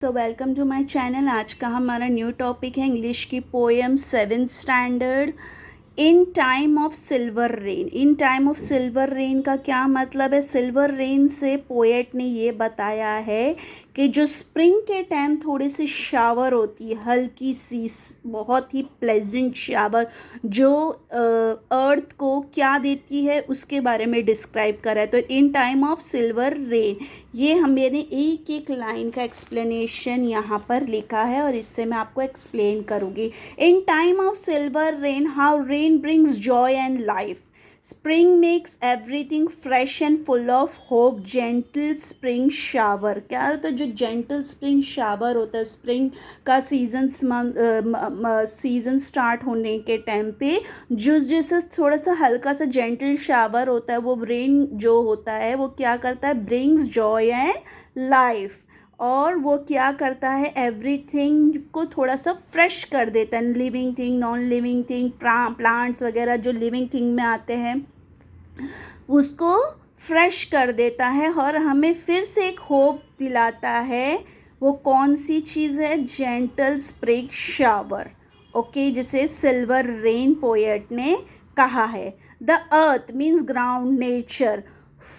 तो welcome to my channel. आज का हमारा न्यू टॉपिक है इंग्लिश की poem 7th standard in time of silver rain. In time of silver rain का क्या मतलब है? सिल्वर रेन से पोएट ने ये बताया है कि जो स्प्रिंग के टाइम थोड़ी सी शावर होती है, हल्की सी बहुत ही प्लेजेंट शावर, जो अर्थ को क्या देती है उसके बारे में डिस्क्राइब करा है। तो इन टाइम ऑफ सिल्वर रेन, ये हम मैंने एक एक लाइन का एक्सप्लेनेशन यहाँ पर लिखा है और इससे मैं आपको एक्सप्लेन करूँगी। इन time of silver rain, how rain brings joy and life. Spring makes everything fresh and full of hope. Gentle spring shower, क्या होता है? जो gentle spring shower होता है, स्प्रिंग का सीज़न स्टार्ट होने के टाइम पे जो जैसे थोड़ा सा हल्का सा जेंटल शावर होता है, वो रेन जो होता है वो क्या करता है? Brings Joy and life. और वो क्या करता है? एवरीथिंग को थोड़ा सा फ्रेश कर देता है। Living thing, non living thing, plants वगैरह जो लिविंग थिंग में आते हैं उसको फ्रेश कर देता है और हमें फिर से एक होप दिलाता है। वो कौन सी चीज़ है? Gentle spring shower. ओके, जिसे सिल्वर रेन पोएट ने कहा है। The earth means ground, nature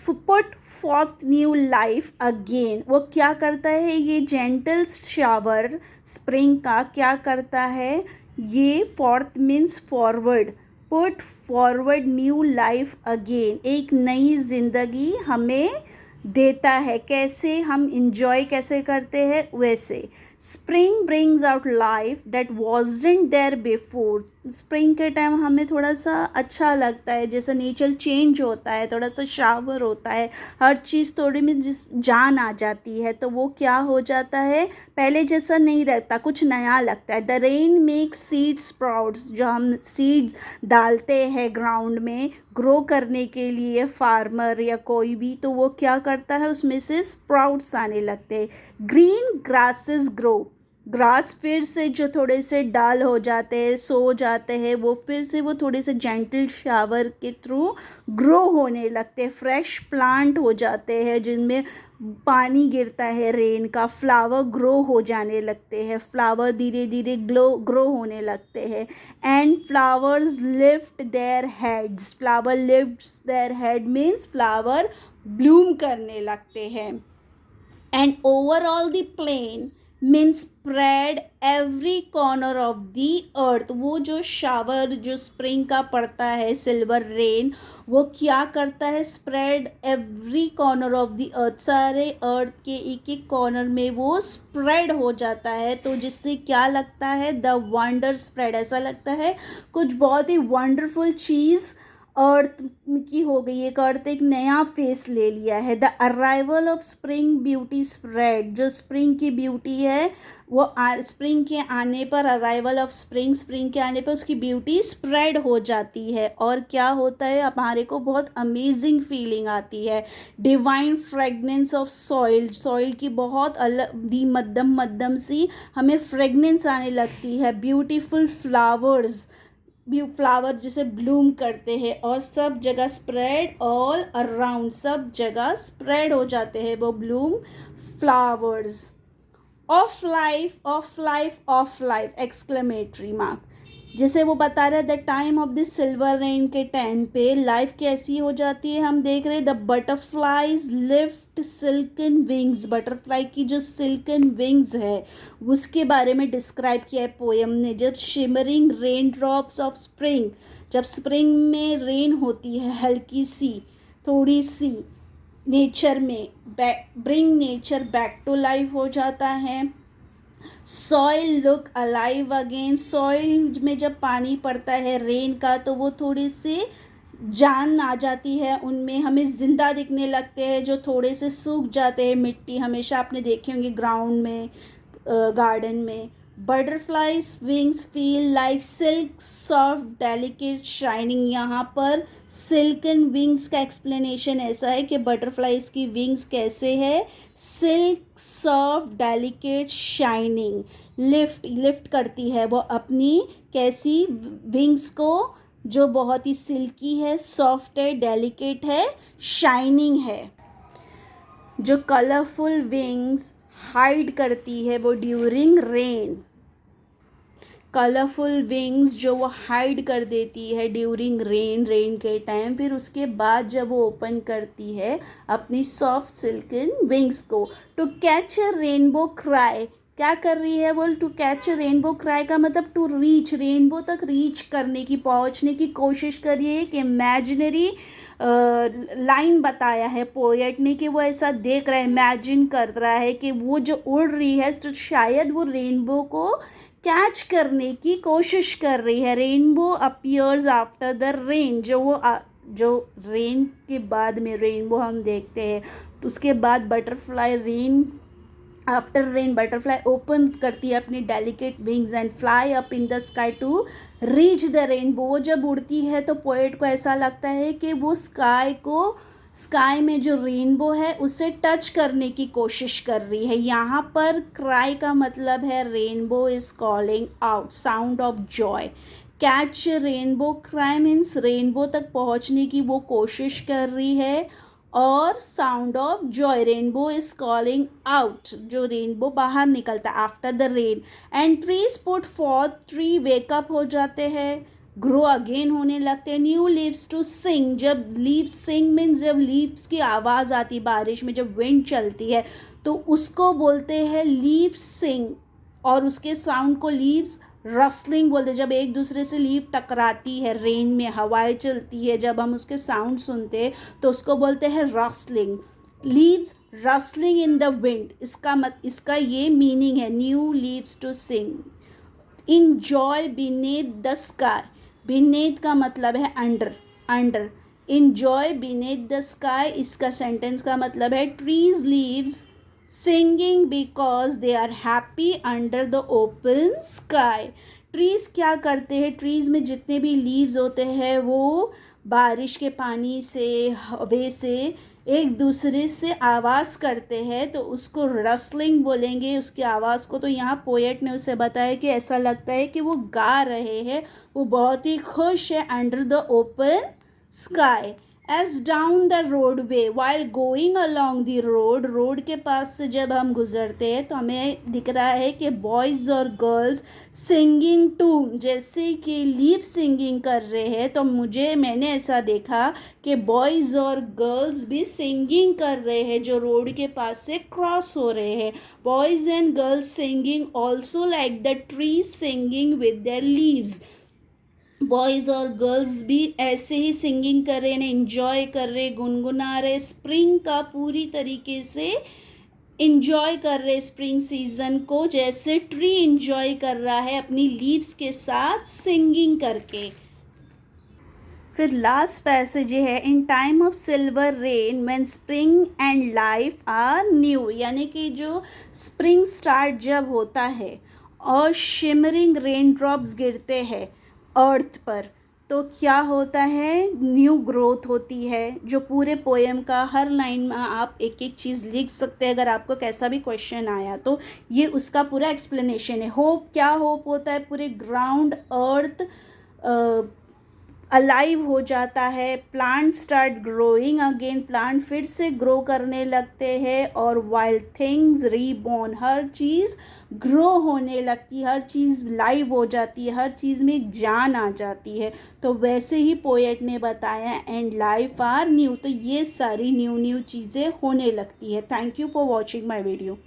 put forth new life again. वो क्या करता है? ये जेंटल शावर स्प्रिंग का क्या करता है? ये forth means forward, put forward new life again, एक नई ज़िंदगी हमें देता है। कैसे? हम इंजॉय कैसे करते हैं वैसे। Spring brings out life that wasn't there before. Spring के टाइम हमें थोड़ा सा अच्छा लगता है, जैसे नेचर चेंज होता है, थोड़ा सा शावर होता है, हर चीज़ थोड़ी में जिस जान आ जाती है, तो वो क्या हो जाता है? पहले जैसा नहीं रहता, कुछ नया लगता है। The rain make seed sprouts, जो हम सीड्स डालते हैं ग्राउंड में ग्रो करने के लिए, फार्मर या कोई भी, तो वो क्या करता है? उसमें से स्प्राउट्स आने लगते हैं। ग्रीन ग्रासेस ग्रो, ग्रास फिर से जो थोड़े से डाल हो जाते हैं, सो जाते हैं, वो फिर से वो थोड़े से जेंटल शावर के थ्रू ग्रो होने लगते हैं। फ्रेश प्लांट हो जाते हैं जिनमें पानी गिरता है रेन का। फ्लावर ग्रो हो जाने लगते हैं, फ्लावर धीरे धीरे ग्रो होने लगते हैं। And flowers lift their heads, flower lifts their head means flower bloom करने लगते हैं। And overall the plain means spread every corner of the earth. वो जो शावर जो स्प्रिंग का पड़ता है, सिल्वर रेन, वो क्या करता है? Spread every corner of the earth, सारे अर्थ के एक एक कॉर्नर में वो स्प्रेड हो जाता है। तो जिससे क्या लगता है? द वंडर स्प्रेड, ऐसा लगता है कुछ बहुत ही वंडरफुल चीज़ अर्थ की हो गई। एक अर्थ एक नया फेस ले लिया है। The arrival of spring beauty spread, जो स्प्रिंग की ब्यूटी है वो स्प्रिंग के आने पर, अराइवल ऑफ स्प्रिंग, स्प्रिंग के आने पर उसकी ब्यूटी स्प्रेड हो जाती है। और क्या होता है? हमारे को बहुत अमेजिंग फीलिंग आती है। Divine fragrance of soil, soil की बहुत अलग मध्यम मध्यम सी हमें फ्रेगनेंस आने लगती है। ब्यूटीफुल फ्लावर्स, फ्लावर जिसे ब्लूम करते हैं और सब जगह स्प्रेड, ऑल अराउंड सब जगह स्प्रेड हो जाते हैं वो Bloom flowers. Of life, of life, of life, exclamatory mark. जैसे वो बता रहे the time of the silver rain के टाइम पे लाइफ कैसी हो जाती है, हम देख रहे the butterflies lift silken wings. Butterfly की जो सिल्कन विंग्स है उसके बारे में डिस्क्राइब किया है पोएम ने। जब shimmering rain drops of spring, जब स्प्रिंग में रेन होती है हल्की सी, थोड़ी सी, नेचर में bring nature back to life हो जाता है। Soil look alive again, soil में जब पानी पड़ता है रेन का तो वो थोड़ी सी जान आ जाती है उनमें, हमें ज़िंदा दिखने लगते हैं। जो थोड़े से सूख जाते हैं मिट्टी, हमेशा आपने देखे होंगे ग्राउंड में, गार्डन में। Butterflies wings feel like silk soft delicate shining. यहाँ पर सिल्कन विंग्स का एक्सप्लेनेशन ऐसा है कि बटरफ्लाईज की विंग्स कैसे है? Silk soft delicate shining. Lift, lift करती है वो अपनी कैसी विंग्स को, जो बहुत ही सिल्की है, सॉफ्ट है, डेलिकेट है, शाइनिंग है। जो कलरफुल विंग्स हाइड करती है वो ड्यूरिंग रेन। कलरफुल विंग्स जो वो हाइड कर देती है ड्यूरिंग रेन के टाइम। फिर उसके बाद जब वो ओपन करती है अपनी सॉफ्ट सिल्कन विंग्स को to catch a rainbow cry. क्या कर रही है वो? To catch a rainbow cry का मतलब टू रीच, रेनबो तक रीच करने की, पहुंचने की कोशिश कर रही है। एक इमेजिनरी लाइन बताया है पोएट ने कि वो ऐसा देख रहा है, इमेजिन कर रहा है कि वो जो उड़ रही है तो शायद वो रेनबो को कैच करने की कोशिश कर रही है। Rainbow appears after the rain, जो रेन के बाद में रेनबो हम देखते हैं, तो उसके बाद butterfly rain, after rain butterfly open करती है अपनी delicate wings and fly up in the sky to reach the rainbow. वो जब उड़ती है तो पोएट को ऐसा लगता है कि वो स्काई में जो रेनबो है उसे टच करने की कोशिश कर रही है। यहाँ पर क्राई का मतलब है rainbow is calling out, sound of Joy. Catch rainbow cry means rainbow तक पहुँचने की वो कोशिश कर रही है। और sound of Joy, rainbow is calling out, जो रेनबो बाहर निकलता है after the rain. And trees put forth, tree wake up हो जाते हैं, ग्रो अगेन होने लगते हैं। न्यू लीव्स टू सिंग, जब लीव्स सिंग मीन्स जब लीव्स की आवाज़ आती है बारिश में, जब विंड चलती है तो उसको बोलते हैं लीव्स सिंग। और उसके साउंड को लीव्स रसलिंग बोलते हैं। जब एक दूसरे से लीव टकराती है रेन में, हवाएं चलती है, जब हम उसके साउंड सुनते हैं तो उसको बोलते हैं rustling. Leaves rustling in the wind, इसका ये मीनिंग है, new leaves to sing. Enjoy beneath the sky, beneath का मतलब है under. Enjoy beneath the sky, इसका सेंटेंस का मतलब है trees leaves singing because they are happy under the open sky. Trees क्या करते हैं? ट्रीज में जितने भी लीव्स होते हैं वो बारिश के पानी से, हवे से एक दूसरे से आवाज़ करते हैं, तो उसको रसलिंग बोलेंगे उसकी आवाज़ को। तो यहाँ पोएट ने उसे बताया कि ऐसा लगता है कि वो गा रहे हैं, वो बहुत ही खुश है under the open sky. As down the road way, while going along the road के पास से जब हम गुजरते हैं तो हमें दिख रहा है कि बॉयज़ और गर्ल्स सिंगिंग टू, जैसे कि लीप सिंगिंग कर रहे हैं, तो मैंने ऐसा देखा कि बॉयज़ और गर्ल्स भी सिंगिंग कर रहे हैं जो रोड के पास से क्रॉस हो रहे हैं। Boys and girls singing also like the tree singing with their leaves. Boys और गर्ल्स भी ऐसे ही सिंगिंग कर रहे हैं, इंजॉय कर रहे, गुनगुना रहे, स्प्रिंग का पूरी तरीके से इंजॉय कर रहे स्प्रिंग सीजन को, जैसे ट्री इंजॉय कर रहा है अपनी लीव्स के साथ सिंगिंग करके। फिर लास्ट पैसेज है, in time of silver rain when spring and life are new, यानी कि जो स्प्रिंग स्टार्ट जब होता है और शिमरिंग रेन ड्रॉप्स गिरते हैं अर्थ पर, तो क्या होता है? न्यू ग्रोथ होती है। जो पूरे पोएम का हर लाइन में आप एक एक चीज़ लिख सकते हैं, अगर आपको कैसा भी क्वेश्चन आया तो ये उसका पूरा एक्सप्लेनेशन है। होप, क्या होप होता है? पूरे ग्राउंड अर्थ अलाइव हो जाता है। Plant start growing again, plant फिर से ग्रो करने लगते हैं। और वाइल्ड थिंग्स रीबॉर्न, हर चीज़ ग्रो होने लगती है, हर चीज़ लाइव हो जाती है, हर चीज़ में एक जान आ जाती है। तो वैसे ही पोएट ने बताया एंड लाइफ आर न्यू, तो ये सारी न्यू चीज़ें होने लगती है। Thank you for watching my video.